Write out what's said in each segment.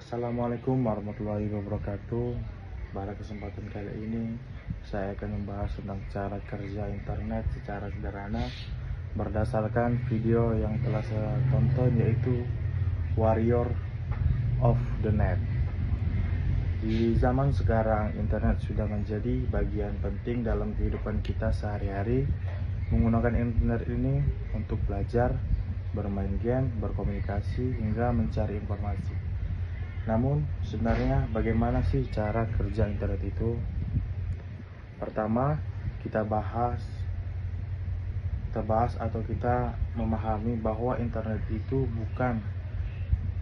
Assalamualaikum warahmatullahi wabarakatuh. Pada kesempatan kali ini saya akan membahas tentang cara kerja internet secara sederhana berdasarkan video yang telah saya tonton, yaitu Warrior of the Net. Di zaman sekarang, internet sudah menjadi bagian penting dalam kehidupan kita sehari-hari. Menggunakan internet ini untuk belajar, bermain game, berkomunikasi, hingga mencari informasi. Namun, sebenarnya bagaimana sih cara kerja internet itu? Pertama, kita bahas atau kita memahami bahwa internet itu bukan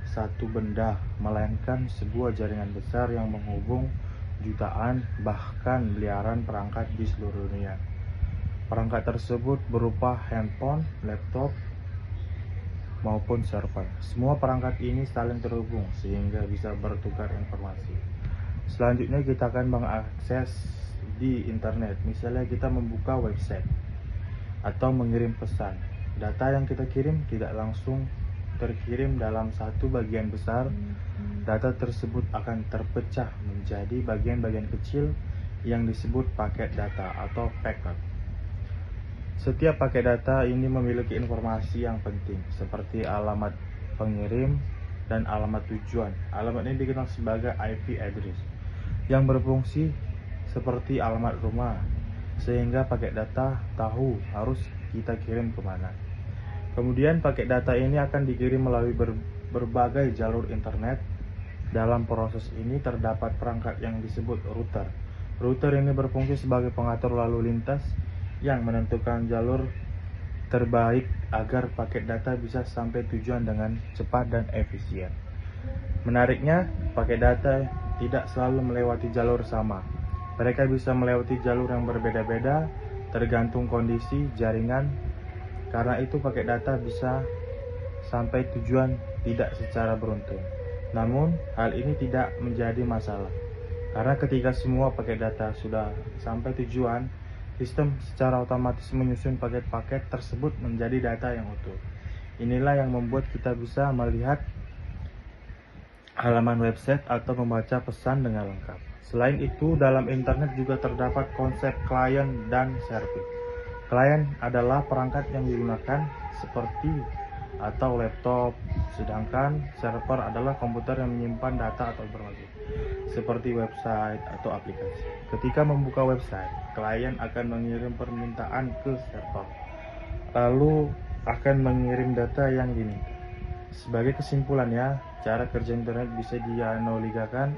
satu benda, melainkan sebuah jaringan besar yang menghubung jutaan, bahkan miliaran perangkat di seluruh dunia. Perangkat tersebut berupa handphone, laptop, maupun server. Semua perangkat ini saling terhubung sehingga bisa bertukar informasi. Selanjutnya kita akan mengakses di internet. Misalnya kita membuka website atau mengirim pesan. Data yang kita kirim tidak langsung terkirim dalam satu bagian besar. Data tersebut akan terpecah menjadi bagian-bagian kecil yang disebut paket data atau packet. Setiap paket data ini memiliki informasi yang penting seperti alamat pengirim dan alamat tujuan. Alamat ini dikenal sebagai IP address yang berfungsi seperti alamat rumah, sehingga paket data tahu harus kita kirim kemana. Kemudian paket data ini akan dikirim melalui berbagai jalur internet. Dalam proses ini terdapat perangkat yang disebut router. Router ini berfungsi sebagai pengatur lalu lintas yang menentukan jalur terbaik agar paket data bisa sampai tujuan dengan cepat dan efisien. Menariknya, paket data tidak selalu melewati jalur sama. Mereka bisa melewati jalur yang berbeda-beda tergantung kondisi jaringan. Karena itu paket data bisa sampai tujuan tidak secara beruntun. Namun, hal ini tidak menjadi masalah. Karena ketika semua paket data sudah sampai tujuan, sistem secara otomatis menyusun paket-paket tersebut menjadi data yang utuh. Inilah yang membuat kita bisa melihat halaman website atau membaca pesan dengan lengkap. Selain itu, dalam internet juga terdapat konsep klien dan server. Klien adalah perangkat yang digunakan seperti atau laptop, sedangkan server adalah komputer yang menyimpan data atau informasi seperti website atau aplikasi. Ketika membuka website, klien akan mengirim permintaan ke server, lalu akan mengirim data yang diminta. Sebagai kesimpulannya, cara kerja internet bisa dianalogikan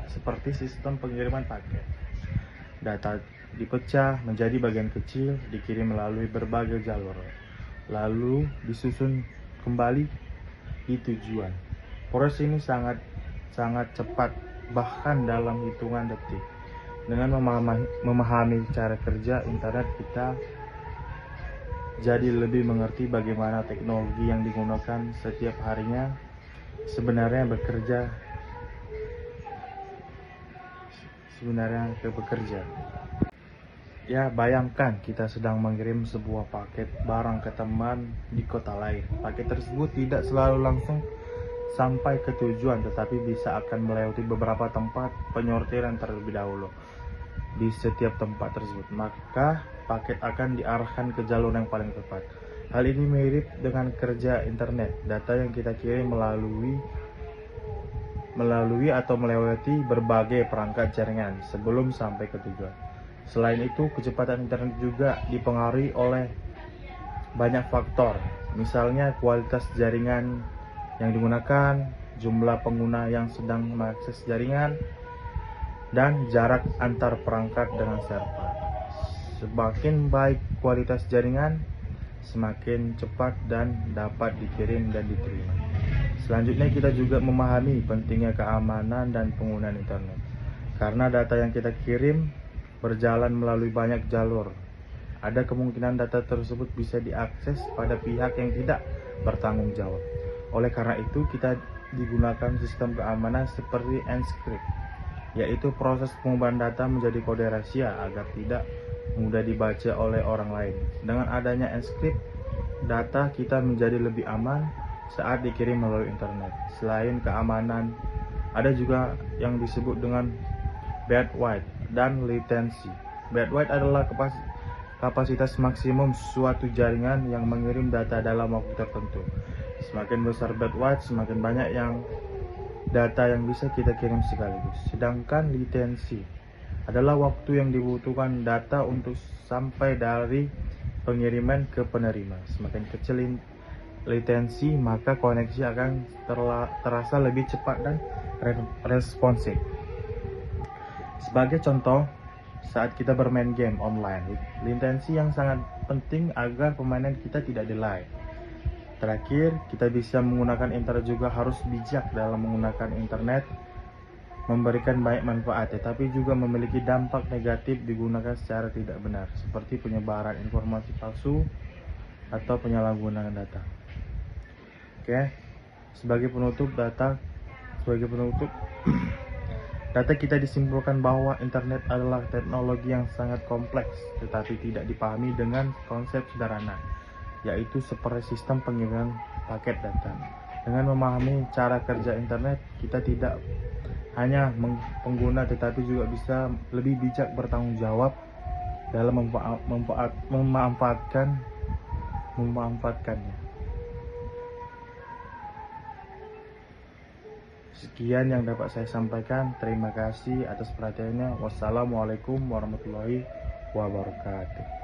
seperti sistem pengiriman paket. Data dipecah menjadi bagian kecil, dikirim melalui berbagai jalur, lalu disusun kembali di tujuan. Proses ini sangat cepat, bahkan dalam hitungan detik. Dengan memahami cara kerja internet, kita jadi lebih mengerti bagaimana teknologi yang digunakan setiap harinya sebenarnya bekerja. Ya, bayangkan kita sedang mengirim sebuah paket barang ke teman di kota lain. Paket tersebut tidak selalu langsung sampai ke tujuan, tetapi bisa akan melewati beberapa tempat penyortiran terlebih dahulu. Di setiap tempat tersebut, maka paket akan diarahkan ke jalur yang paling tepat. Hal ini mirip dengan kerja internet. Data yang kita kirim melalui atau melewati berbagai perangkat jaringan sebelum sampai ke tujuan. Selain itu, kecepatan internet juga dipengaruhi oleh banyak faktor, misalnya kualitas jaringan yang digunakan, jumlah pengguna yang sedang mengakses jaringan, dan jarak antar perangkat dengan server. Semakin baik kualitas jaringan, semakin cepat dan dapat dikirim dan diterima. Selanjutnya, kita juga memahami pentingnya keamanan dan penggunaan internet. Karena data yang kita kirim berjalan melalui banyak jalur, ada kemungkinan data tersebut bisa diakses pada pihak yang tidak bertanggung jawab. Oleh karena itu, kita digunakan sistem keamanan seperti encryption, yaitu proses pengubahan data menjadi kode rahasia agar tidak mudah dibaca oleh orang lain. Dengan adanya encryption, data kita menjadi lebih aman saat dikirim melalui internet. Selain keamanan, ada juga yang disebut dengan bandwidth dan latency. Bandwidth adalah kapasitas maksimum suatu jaringan yang mengirim data dalam waktu tertentu. Semakin besar bandwidth, semakin banyak data yang bisa kita kirim sekaligus. Sedangkan latency adalah waktu yang dibutuhkan data untuk sampai dari pengiriman ke penerima. Semakin kecil latency, maka koneksi akan terasa lebih cepat dan responsif. Sebagai contoh, saat kita bermain game online, latency yang sangat penting agar permainan kita tidak delay. Terakhir, kita bisa menggunakan internet juga harus bijak dalam menggunakan internet. Memberikan banyak manfaat, tetapi juga memiliki dampak negatif digunakan secara tidak benar, seperti penyebaran informasi palsu atau penyalahgunaan data. Oke, sebagai penutup, data kita disimpulkan bahwa internet adalah teknologi yang sangat kompleks, tetapi tidak dipahami dengan konsep sederhana, yaitu seperti sistem pengiriman paket data. Dengan memahami cara kerja internet, kita tidak hanya pengguna tetapi juga bisa lebih bijak bertanggung jawab dalam memanfaatkannya. Sekian yang dapat saya sampaikan. Terima kasih atas perhatiannya. Wassalamualaikum warahmatullahi wabarakatuh.